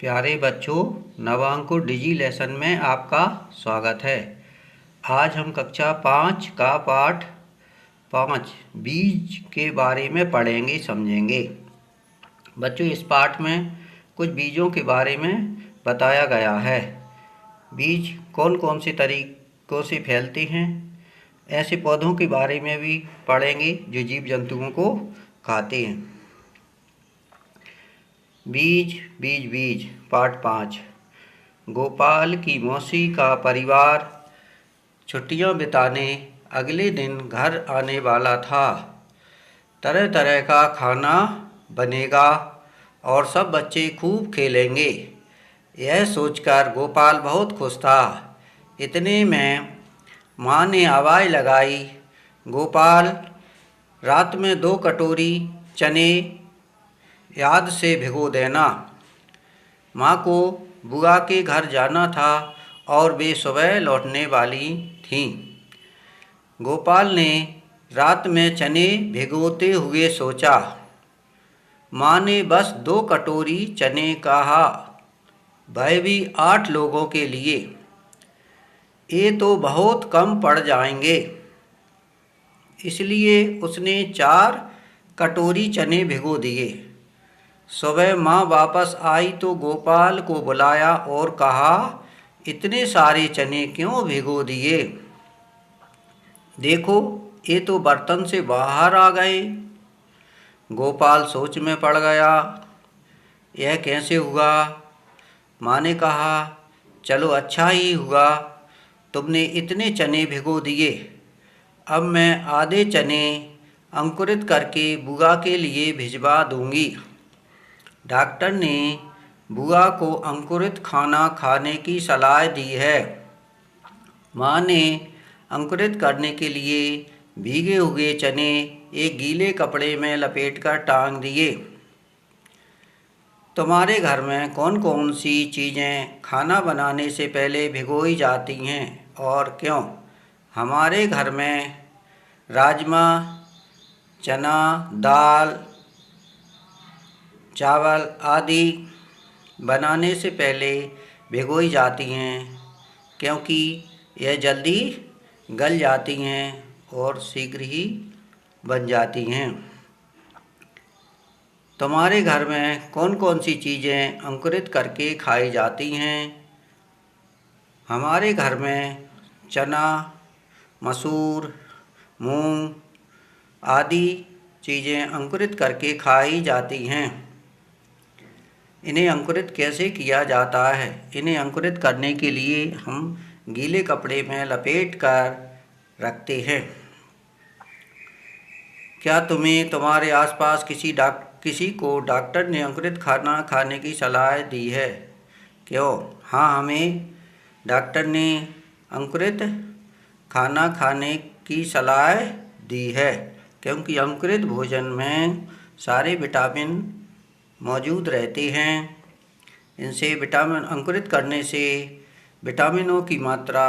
प्यारे बच्चों, नवांकुर डिजी लेसन में आपका स्वागत है। आज हम कक्षा 5 का पाठ 5 बीज के बारे में पढ़ेंगे समझेंगे। बच्चों, इस पाठ में कुछ बीजों के बारे में बताया गया है। बीज कौन कौन से तरीकों से फैलते हैं, ऐसे पौधों के बारे में भी पढ़ेंगे जो जीव जंतुओं को खाते हैं। बीज बीज बीज पाठ 5। गोपाल की मौसी का परिवार छुट्टियां बिताने अगले दिन घर आने वाला था। तरह तरह का खाना बनेगा और सब बच्चे खूब खेलेंगे। यह सोचकर गोपाल बहुत खुश था। इतने में माँ ने आवाज़ लगाई, गोपाल, रात में 2 कटोरी चने याद से भिगो देना। माँ को बुआ के घर जाना था और वे सुबह लौटने वाली थीं। गोपाल ने रात में चने भिगोते हुए सोचा। माँ ने बस 2 कटोरी चने कहा, वह भी 8 लोगों के लिए। ये तो बहुत कम पड़ जाएंगे। इसलिए उसने 4 कटोरी चने भिगो दिए। सुबह माँ वापस आई तो गोपाल को बुलाया और कहा, इतने सारे चने क्यों भिगो दिए? देखो, ये तो बर्तन से बाहर आ गए। गोपाल सोच में पड़ गया। यह कैसे हुआ? माँ ने कहा, चलो अच्छा ही हुआ, तुमने इतने चने भिगो दिए। अब मैं आधे चने अंकुरित करके बुआ के लिए भिजवा दूंगी। डॉक्टर ने बुआ को अंकुरित खाना खाने की सलाह दी है। माँ ने अंकुरित करने के लिए भीगे हुए चने एक गीले कपड़े में लपेटकर टांग दिए। तुम्हारे घर में कौन कौन सी चीज़ें खाना बनाने से पहले भिगोई जाती हैं और क्यों? हमारे घर में राजमा, चना दाल, चावल आदि बनाने से पहले भिगोई जाती हैं, क्योंकि यह जल्दी गल जाती हैं और शीघ्र ही बन जाती हैं। तुम्हारे घर में कौन कौन सी चीज़ें अंकुरित करके खाई जाती हैं? हमारे घर में चना, मसूर, मूंग आदि चीज़ें अंकुरित करके खाई जाती हैं। इन्हें अंकुरित कैसे किया जाता है? इन्हें अंकुरित करने के लिए हम गीले कपड़े में लपेट कर रखते हैं। क्या तुम्हें तुम्हारे आसपास किसी को डॉक्टर ने अंकुरित खाना खाने की सलाह दी है? क्यों? हाँ, हमें डॉक्टर ने अंकुरित खाना खाने की सलाह दी है, क्योंकि अंकुरित भोजन में सारे विटामिन मौजूद रहते हैं। इनसे विटामिन अंकुरित करने से विटामिनों की मात्रा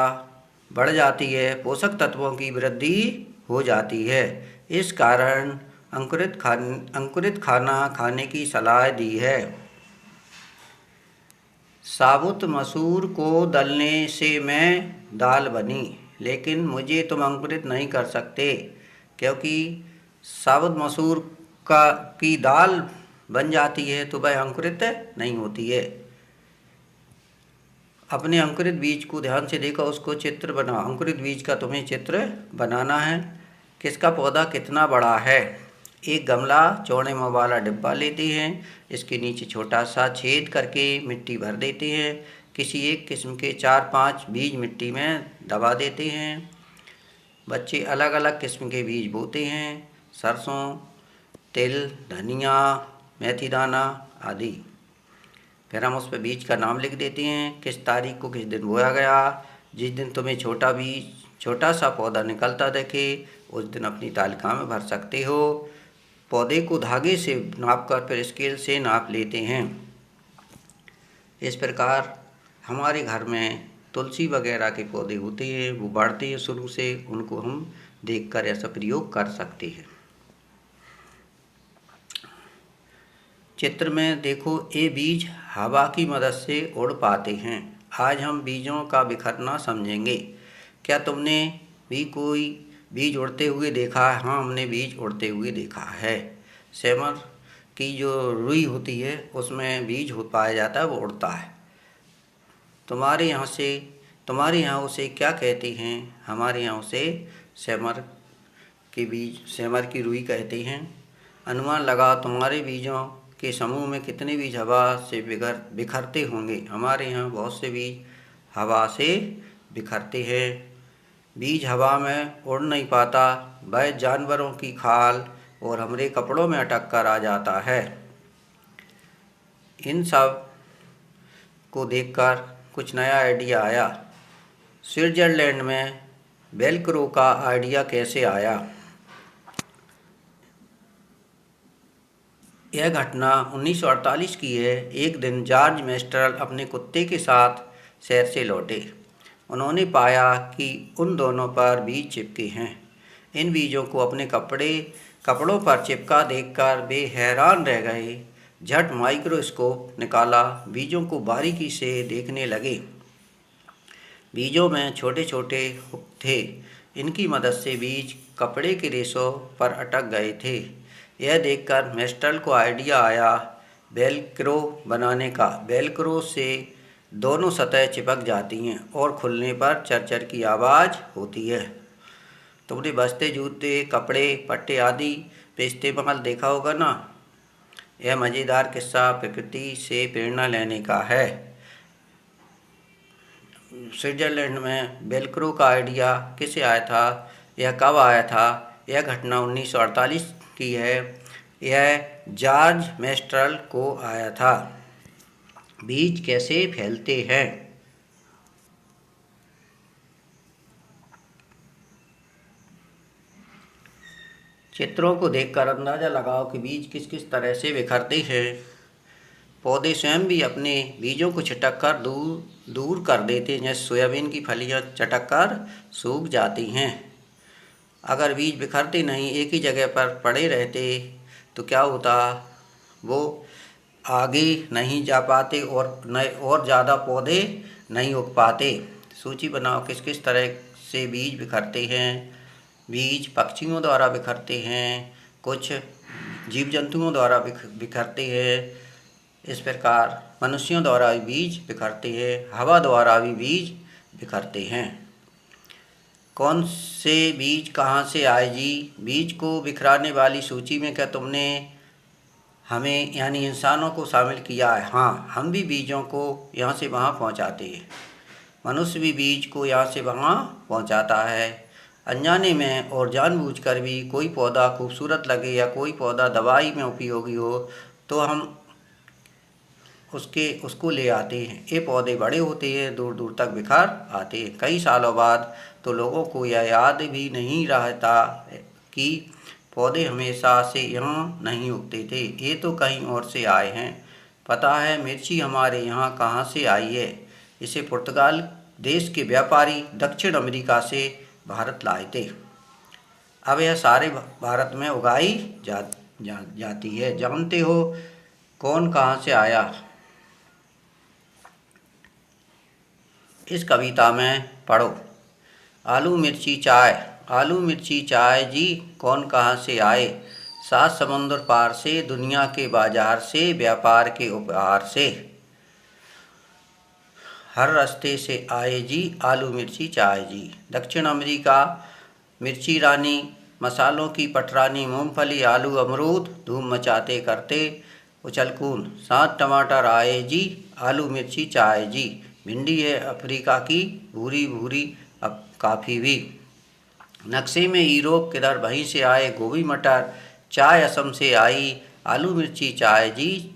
बढ़ जाती है, पोषक तत्वों की वृद्धि हो जाती है। इस कारण अंकुरित खाना खाने की सलाह दी है। साबुत मसूर को दलने से मैं दाल बनी, लेकिन मुझे तुम अंकुरित नहीं कर सकते, क्योंकि साबुत मसूर की दाल बन जाती है तो वह अंकुरित नहीं होती है। अपने अंकुरित बीज को ध्यान से देखो, उसको चित्र बनाओ। अंकुरित बीज का तुम्हें चित्र बनाना है। किसका पौधा कितना बड़ा है? एक गमला चौड़े मुँह वाला डिब्बा लेते हैं, इसके नीचे छोटा सा छेद करके मिट्टी भर देते हैं। किसी एक किस्म के 4-5 बीज मिट्टी में दबा देते हैं। बच्चे अलग अलग किस्म के बीज बोते हैं, सरसों, तिल, धनिया, मेथी दाना आदि। फिर हम उस पर बीज का नाम लिख देते हैं, किस तारीख को किस दिन बोया गया। जिस दिन तुम्हें छोटा सा पौधा निकलता देखे, उस दिन अपनी तालिका में भर सकते हो। पौधे को धागे से नाप कर फिर स्केल से नाप लेते हैं। इस प्रकार हमारे घर में तुलसी वगैरह के पौधे होते हैं, वो बढ़ते हैं शुरू से, उनको हम देखकर ऐसा प्रयोग कर सकते हैं। चित्र में देखो, ये बीज हवा की मदद से उड़ पाते हैं। आज हम बीजों का बिखरना समझेंगे। क्या तुमने भी कोई बीज उड़ते हुए देखा है? हाँ, हमने बीज उड़ते हुए देखा है। सेमर की जो रुई होती है उसमें बीज हो पाया जाता है, वो उड़ता है। तुम्हारे यहाँ उसे क्या कहते हैं? हमारे यहाँ उसे सेमर की रुई कहते हैं। अनुमान लगा, तुम्हारे बीजों के समूह में कितने बीज हवा से बिखरते होंगे? हमारे यहाँ बहुत से बीज हवा से बिखरते हैं। बीज हवा में उड़ नहीं पाता, वह जानवरों की खाल और हमारे कपड़ों में अटक कर आ जाता है। इन सब को देखकर कुछ नया आइडिया आया। स्विट्जरलैंड में वेलक्रो का आइडिया कैसे आया? यह घटना 1948 की है। एक दिन जॉर्ज मेस्ट्रल अपने कुत्ते के साथ सैर से लौटे। उन्होंने पाया कि उन दोनों पर बीज चिपके हैं। इन बीजों को अपने कपड़ों पर चिपका देखकर वे हैरान रह गए। झट माइक्रोस्कोप निकाला, बीजों को बारीकी से देखने लगे। बीजों में छोटे छोटे हुक थे। इनकी मदद से बीज कपड़े के रेशों पर अटक गए थे। यह देखकर मेस्ट्रल को आइडिया आया वेलक्रो बनाने का। वेलक्रो से दोनों सतह चिपक जाती हैं और खुलने पर चरचर की आवाज़ होती है। तुमने बस्ते, जूते, कपड़े, पट्टे आदि पे इस्तेमाल देखा होगा ना। यह मज़ेदार किस्सा प्रकृति से प्रेरणा लेने का है। स्विट्जरलैंड में वेलक्रो का आइडिया किसे आया था? यह कब आया था? यह घटना 1948 की है। यह जॉर्ज मेस्ट्रल को आया था। बीज कैसे फैलते हैं? चित्रों को देखकर अंदाज़ा लगाओ कि बीज किस किस तरह से बिखरते हैं। पौधे स्वयं भी अपने बीजों को छिटक कर दूर कर देते हैं। जैसे सोयाबीन की फलियां चटक कर सूख जाती हैं। अगर बीज बिखरते नहीं, एक ही जगह पर पड़े रहते तो क्या होता? वो आगे नहीं जा पाते और ज़्यादा पौधे नहीं उग पाते। सूची बनाओ, किस किस तरह से बीज बिखरते हैं। बीज पक्षियों द्वारा बिखरते हैं, कुछ जीव जंतुओं द्वारा बिखरते हैं। इस प्रकार मनुष्यों द्वारा भी बीज बिखरते हैं, हवा द्वारा भी बीज बिखरते हैं। कौन से बीज कहाँ से आए जी? बीज को बिखराने वाली सूची में क्या तुमने हमें यानी इंसानों को शामिल किया है? हाँ, हम भी बीजों को यहाँ से वहाँ पहुँचाते हैं। मनुष्य भी बीज को यहाँ से वहाँ पहुँचाता है। अनजाने में और जानबूझकर भी कोई पौधा खूबसूरत लगे या कोई पौधा दवाई में उपयोगी हो तो हम उसको ले आते हैं। ये पौधे बड़े होते हैं, दूर दूर तक बिखर आते हैं। कई सालों बाद तो लोगों को यह याद भी नहीं रहता कि पौधे हमेशा से यहाँ नहीं उगते थे, ये तो कहीं और से आए हैं। पता है मिर्ची हमारे यहाँ कहाँ से आई है? इसे पुर्तगाल देश के व्यापारी दक्षिण अमेरिका से भारत लाए थे। अब यह सारे भारत में उगाई जाती है। जानते हो कौन कहाँ से आया? इस कविता में पढ़ो। आलू मिर्ची चाय जी कौन कहाँ से आए? 7 समुंदर पार से, दुनिया के बाजार से, व्यापार के उपहार से, हर रास्ते से आए जी आलू मिर्ची चाय जी। दक्षिण अमेरिका मिर्ची रानी, मसालों की पटरानी, मूंगफली, आलू, अमरूद धूम मचाते करते उछलकून। 7 टमाटर आए जी आलू मिर्ची चाय जी। भिंडी है अफ्रीका की भूरी भूरी, अब काफ़ी भी। नक्शे में यूरोप किधर, वहीं से आए गोभी मटर। चाय असम से आई आलू मिर्ची चाय जी।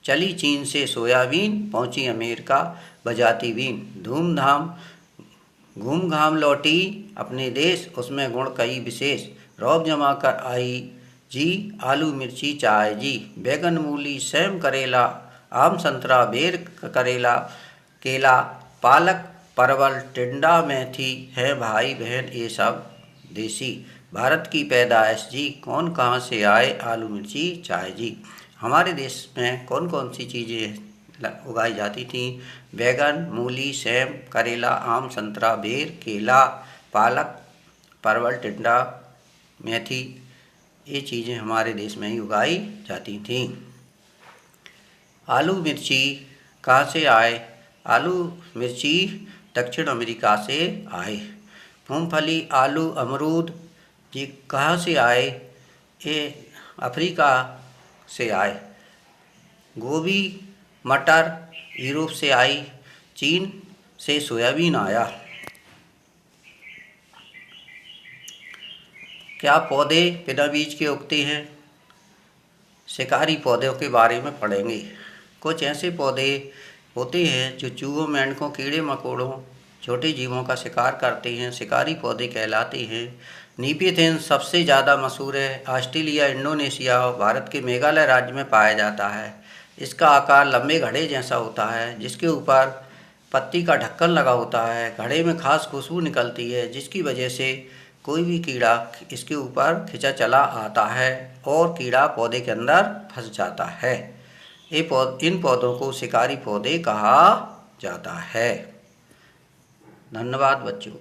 चली चीन से सोयाबीन, पहुंची अमेरिका बजाती बीन। घूम घाम लौटी अपने देश, उसमें गुण कई विशेष। रौब जमा कर आई जी आलू मिर्ची चाय जी। बैगन, मूली, सेम, करेला, आम, संतरा, बेर, करेला, केला, पालक, परवल, टिंडा, मेथी है भाई बहन ये सब देसी। भारत की पैदाइश जी कौन कहाँ से आए? आलू मिर्ची चाय जी। हमारे देश में कौन कौन सी चीज़ें उगाई जाती थी? बैगन, मूली, सेम, करेला, आम, संतरा, बेर, केला, पालक, परवल, टिंडा, मेथी, ये चीज़ें हमारे देश में ही उगाई जाती थीं। आलू मिर्ची कहाँ से आए? आलू मिर्ची दक्षिण अमेरिका से आए। मूंगफली, आलू, अमरूद ये कहाँ से आए? ये अफ्रीका से आए। गोभी, मटर यूरोप से आई। चीन से सोयाबीन आया। क्या पौधे बिना बीज के उगते हैं? शिकारी पौधों के बारे में पढ़ेंगे। कुछ ऐसे पौधे होते हैं जो चूहों, मेंढकों, कीड़े मकोड़ों, छोटे जीवों का शिकार करते हैं, शिकारी पौधे कहलाते हैं। नीपीथेन सबसे ज़्यादा मशहूर है। ऑस्ट्रेलिया, इंडोनेशिया और भारत के मेघालय राज्य में पाया जाता है। इसका आकार लंबे घड़े जैसा होता है जिसके ऊपर पत्ती का ढक्कन लगा होता है। घड़े में खास खुशबू निकलती है जिसकी वजह से कोई भी कीड़ा इसके ऊपर खिंचा चला आता है और कीड़ा पौधे के अंदर फंस जाता है। इन पौधों को शिकारी पौधे कहा जाता है। धन्यवाद बच्चों।